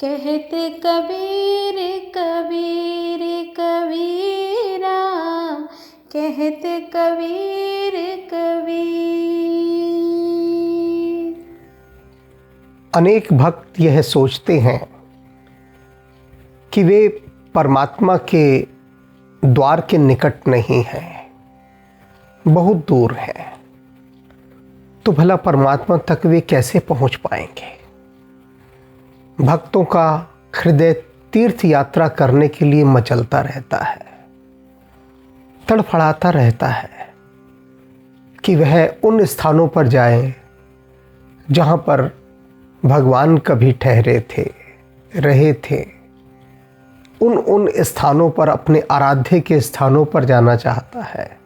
कहते कबीर कबीर कबीरा, कहते कबीर कबीर। अनेक भक्त यह सोचते हैं कि वे परमात्मा के द्वार के निकट नहीं हैं, बहुत दूर हैं। तो भला परमात्मा तक वे कैसे पहुंच पाएंगे? भक्तों का हृदय तीर्थ यात्रा करने के लिए मचलता रहता है, तड़फड़ाता रहता है कि वह उन स्थानों पर जाएं जहां पर भगवान कभी ठहरे थे, रहे थे। उन स्थानों पर, अपने आराध्य के स्थानों पर जाना चाहता है।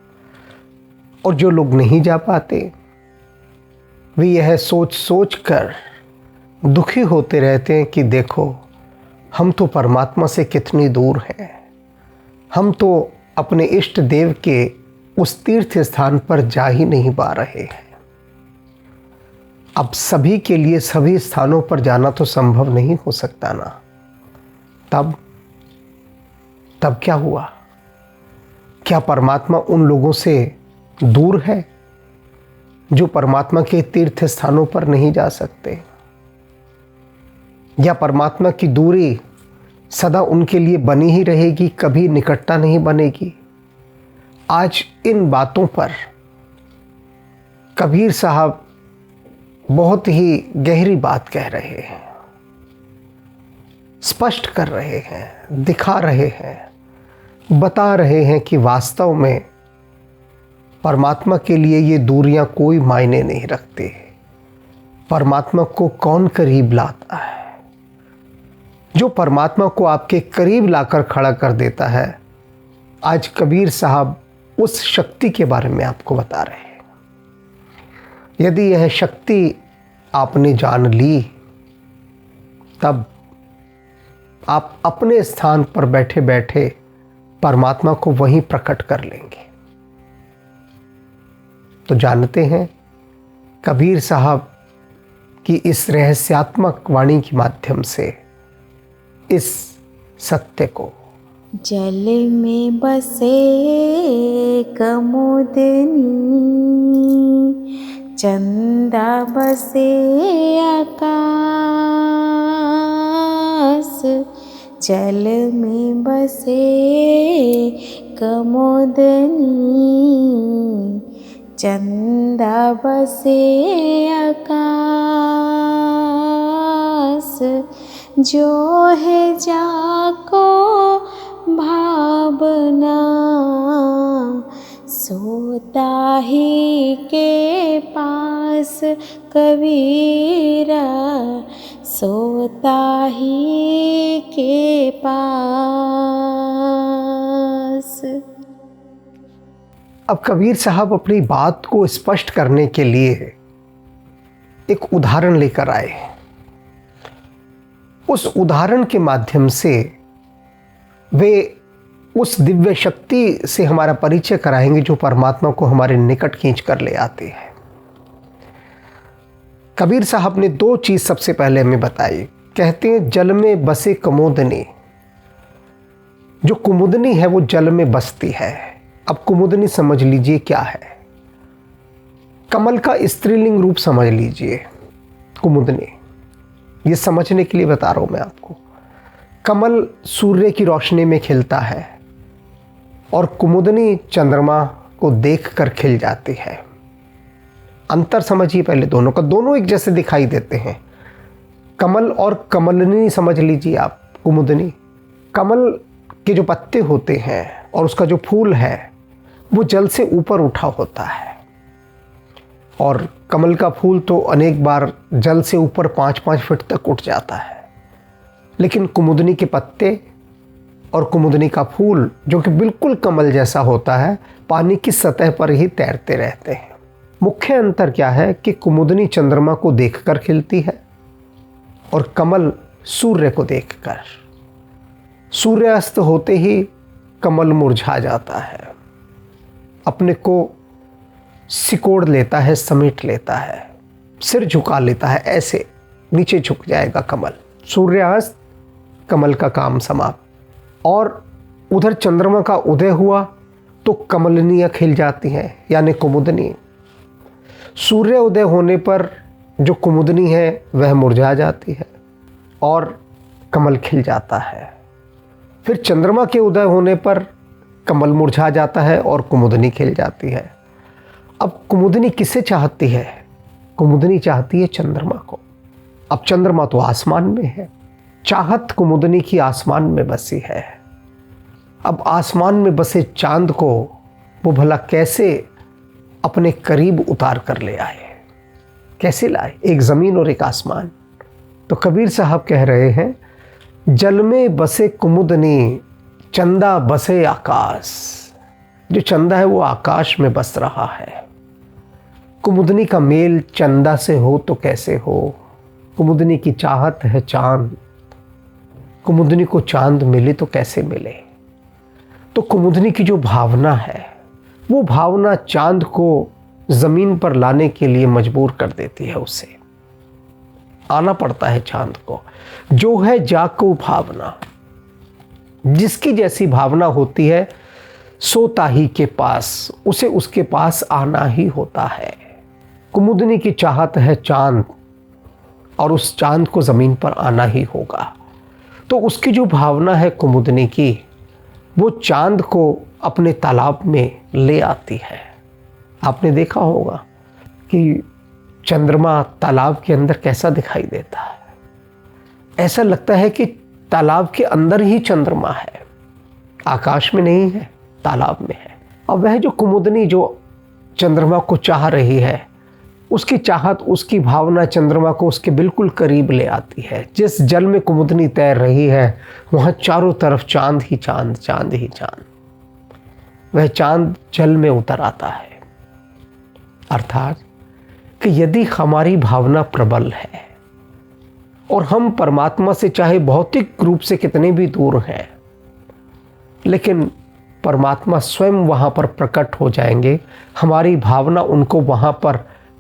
और जो लोग नहीं जा पाते वे यह सोच सोच कर दुखी होते रहते हैं कि देखो, हम तो परमात्मा से कितनी दूर हैं। हम तो अपने इष्ट देव के उस तीर्थ स्थान पर जा ही नहीं पा रहे हैं। अब सभी के लिए सभी स्थानों पर जाना तो संभव नहीं हो सकता ना। तब क्या हुआ? क्या परमात्मा उन लोगों से दूर है जो परमात्मा के तीर्थ स्थानों पर नहीं जा सकते? या परमात्मा की दूरी सदा उनके लिए बनी ही रहेगी, कभी निकटता नहीं बनेगी? आज इन बातों पर कबीर साहब बहुत ही गहरी बात कह रहे हैं, स्पष्ट कर रहे हैं, दिखा रहे हैं, बता रहे हैं कि वास्तव में परमात्मा के लिए ये दूरियां कोई मायने नहीं रखती। परमात्मा को कौन करीब लाता है? जो परमात्मा को आपके करीब लाकर खड़ा कर देता है। आज कबीर साहब उस शक्ति के बारे में आपको बता रहे हैं। यदि यह शक्ति आपने जान ली, तब आप अपने स्थान पर बैठे बैठे परमात्मा को वहीं प्रकट कर लेंगे। तो जानते हैं कबीर साहब की इस रहस्यात्मक वाणी के माध्यम से इस सत्य को। जल में बसे कमुदनी, चंदा बसे आकाश। जल में बसे कमुदनी, चंदा बसे आकाश। जो है जाको भावना, सोता ही के पास कबीरा, सोता ही के पास। अब कबीर साहब अपनी बात को स्पष्ट करने के लिए एक उदाहरण लेकर आए। उस उदाहरण के माध्यम से वे उस दिव्य शक्ति से हमारा परिचय कराएंगे जो परमात्मा को हमारे निकट खींच कर ले आते हैं। कबीर साहब ने दो चीज सबसे पहले हमें बताई। कहते हैं जल में बसे कुमुदनी। जो कुमुदनी है वो जल में बसती है। अब कुमुदनी समझ लीजिए क्या है। कमल का स्त्रीलिंग रूप समझ लीजिए कुमुदनी। ये समझने के लिए बता रहा हूं मैं आपको। कमल सूर्य की रोशनी में खिलता है और कुमुदनी चंद्रमा को देखकर खिल जाती है। अंतर समझिए पहले दोनों का। दोनों एक जैसे दिखाई देते हैं। कमल और कमलनी समझ लीजिए आप। कुमुदनी, कमल के जो पत्ते होते हैं और उसका जो फूल है वो जल से ऊपर उठा होता है। और कमल का फूल तो अनेक बार जल से ऊपर 5-5 फीट तक उठ जाता है। लेकिन कुमुदनी के पत्ते और कुमुदनी का फूल जो कि बिल्कुल कमल जैसा होता है, पानी की सतह पर ही तैरते रहते हैं। मुख्य अंतर क्या है कि कुमुदनी चंद्रमा को देखकर खिलती है और कमल सूर्य को देखकर। सूर्यास्त होते ही कमल मुरझा जाता है, अपने को सिकोड़ लेता है, समेट लेता है, सिर झुका लेता है, ऐसे नीचे झुक जाएगा कमल। सूर्यास्त कमल का काम समाप्त। और उधर चंद्रमा का उदय हुआ तो कमलनियाँ खिल जाती हैं, यानी कुमुदनी। सूर्य उदय होने पर जो कुमुदनी है वह मुरझा जाती है और कमल खिल जाता है। फिर चंद्रमा के उदय होने पर कमल मुरझा जाता है और कुमुदनी खिल जाती है। अब कुमुदनी किसे चाहती है? कुमुदनी चाहती है चंद्रमा को। अब चंद्रमा तो आसमान में है, चाहत कुमुदनी की आसमान में बसी है। अब आसमान में बसे चांद को वो भला कैसे अपने करीब उतार कर ले आए? कैसे लाए? एक ज़मीन और एक आसमान। तो कबीर साहब कह रहे हैं, जल में बसे कुमुदनी, चंदा बसे आकाश। जो चंदा है वो आकाश में बस रहा है। कुमुदनी का मेल चंदा से हो तो कैसे हो? कुमुदनी की चाहत है चांद, कुमुदनी को चांद मिले तो कैसे मिले? तो कुमुदनी की जो भावना है वो भावना चांद को ज़मीन पर लाने के लिए मजबूर कर देती है। उसे आना पड़ता है चांद को। जो है जाको भावना, जिसकी जैसी भावना होती है सोता ही के पास, उसे उसके पास आना ही होता है। कुमुदनी की चाहत है चांद और उस चांद को ज़मीन पर आना ही होगा। तो उसकी जो भावना है कुमुदनी की, वो चांद को अपने तालाब में ले आती है। आपने देखा होगा कि चंद्रमा तालाब के अंदर कैसा दिखाई देता है। ऐसा लगता है कि तालाब के अंदर ही चंद्रमा है, आकाश में नहीं है, तालाब में है। और वह जो कुमुदनी जो चंद्रमा को चाह रही है, उसकी चाहत, उसकी भावना चंद्रमा को उसके बिल्कुल करीब ले आती है। जिस जल में कुमुदनी तैर रही है वहाँ चारों तरफ चांद ही चांद, चांद ही चांद। वह चांद जल में उतर आता है। अर्थात कि यदि हमारी भावना प्रबल है और हम परमात्मा से चाहे भौतिक रूप से कितने भी दूर हैं, लेकिन परमात्मा स्वयं वहाँ पर प्रकट हो जाएंगे। हमारी भावना उनको वहाँ पर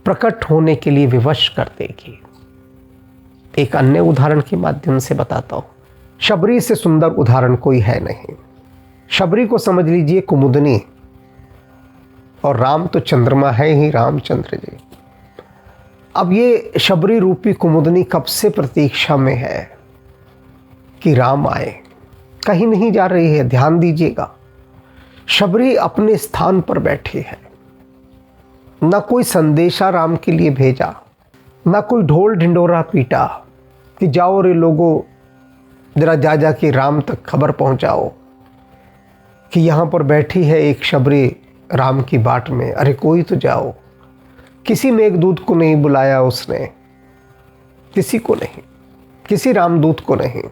प्रकट होने के लिए विवश कर देगी। एक अन्य उदाहरण के माध्यम से बताता हूँ। शबरी से सुंदर उदाहरण कोई है नहीं। शबरी को समझ लीजिए कुमुदनी, और राम तो चंद्रमा है ही, रामचंद्र जी। अब ये शबरी रूपी कुमुदनी कब से प्रतीक्षा में है कि राम आए, कहीं नहीं जा रही है। ध्यान दीजिएगा, शबरी अपने स्थान पर बैठी है। ना कोई संदेशा राम के लिए भेजा, ना कोई ढोल ढिंडोरा पीटा कि जाओ रे लोगों, जरा जा के राम तक खबर पहुंचाओ कि यहाँ पर बैठी है एक शबरी राम की बाट में, अरे कोई तो जाओ। किसी मेघदूत को नहीं बुलाया उसने, किसी को नहीं, किसी रामदूत को नहीं।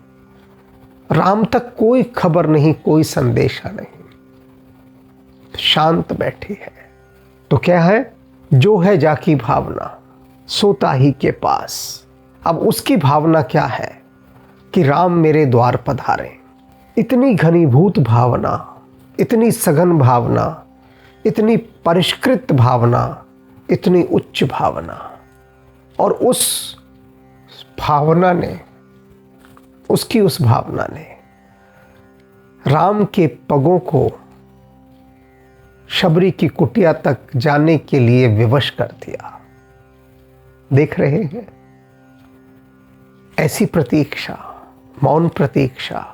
राम तक कोई खबर नहीं, कोई संदेशा नहीं, शांत बैठी है। तो क्या है? जो है जाकी भावना, सोता ही के पास। अब उसकी भावना क्या है कि राम मेरे द्वार पधारे। इतनी घनीभूत भावना, इतनी सघन भावना, इतनी परिष्कृत भावना, इतनी उच्च भावना। और उस भावना ने, उसकी उस भावना ने राम के पगों को शबरी की कुटिया तक जाने के लिए विवश कर दिया। देख रहे हैं, ऐसी प्रतीक्षा, मौन प्रतीक्षा,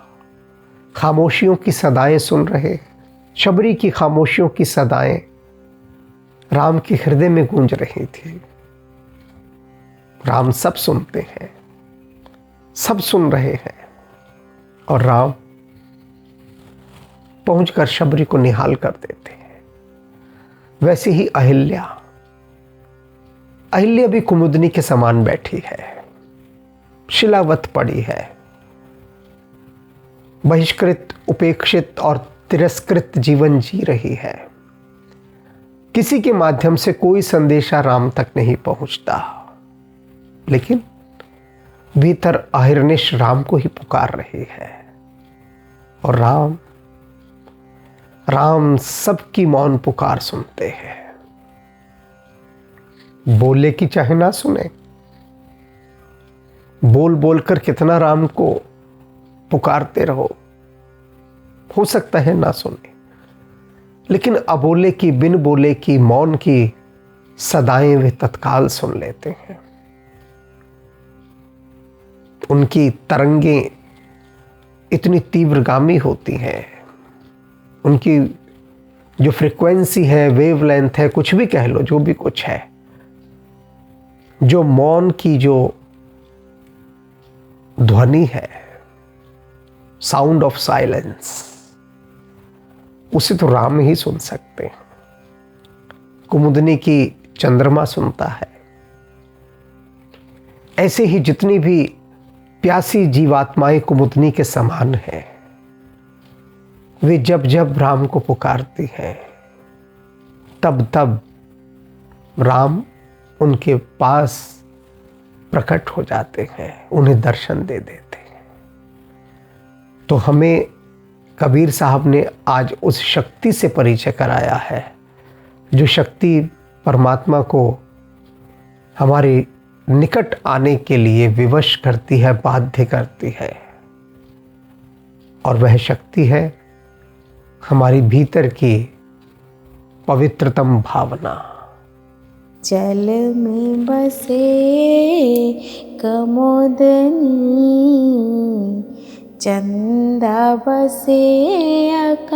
खामोशियों की सदाएं सुन रहे। शबरी की खामोशियों की सदाएं राम के हृदय में गूंज रही थी। राम सब सुनते हैं, सब सुन रहे हैं, और राम पहुंचकर शबरी को निहाल कर देते हैं। वैसे ही अहिल्या, अहिल्या भी कुमुदनी के समान बैठी है, शिलावत पड़ी है, बहिष्कृत, उपेक्षित और तिरस्कृत जीवन जी रही है। किसी के माध्यम से कोई संदेशा राम तक नहीं पहुंचता, लेकिन भीतर अहिर्निश राम को ही पुकार रही है। और राम सबकी मौन पुकार सुनते हैं। बोले कि चाहे ना सुने, बोल बोल कर कितना राम को पुकारते रहो, हो सकता है ना सुने, लेकिन अबोले की, बिन बोले की, मौन की सदाएं वे तत्काल सुन लेते हैं। उनकी तरंगें इतनी तीव्रगामी होती हैं, उनकी जो फ्रीक्वेंसी है, वेवलेंथ है, कुछ भी कह लो, जो भी कुछ है, जो मौन की जो ध्वनि है, साउंड ऑफ साइलेंस, उसे तो राम ही सुन सकते हैं। कुमुदनी की चंद्रमा सुनता है। ऐसे ही जितनी भी प्यासी जीवात्माएं कुमुदनी के समान हैं, वे जब जब राम को पुकारती हैं, तब तब राम उनके पास प्रकट हो जाते हैं, उन्हें दर्शन दे देते हैं। तो हमें कबीर साहब ने आज उस शक्ति से परिचय कराया है, जो शक्ति परमात्मा को हमारे निकट आने के लिए विवश करती है, बाध्य करती है। और वह शक्ति है हमारी भीतर की पवित्रतम भावना। जल में बसे कमोदनी, चंदा बसे आकाश,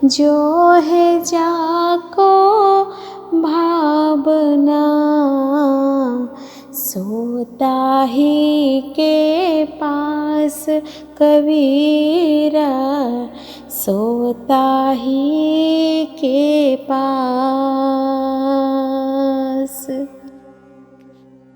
जो है जाको भावना, सोता ही के पास कबीरा, सोता ही के पास।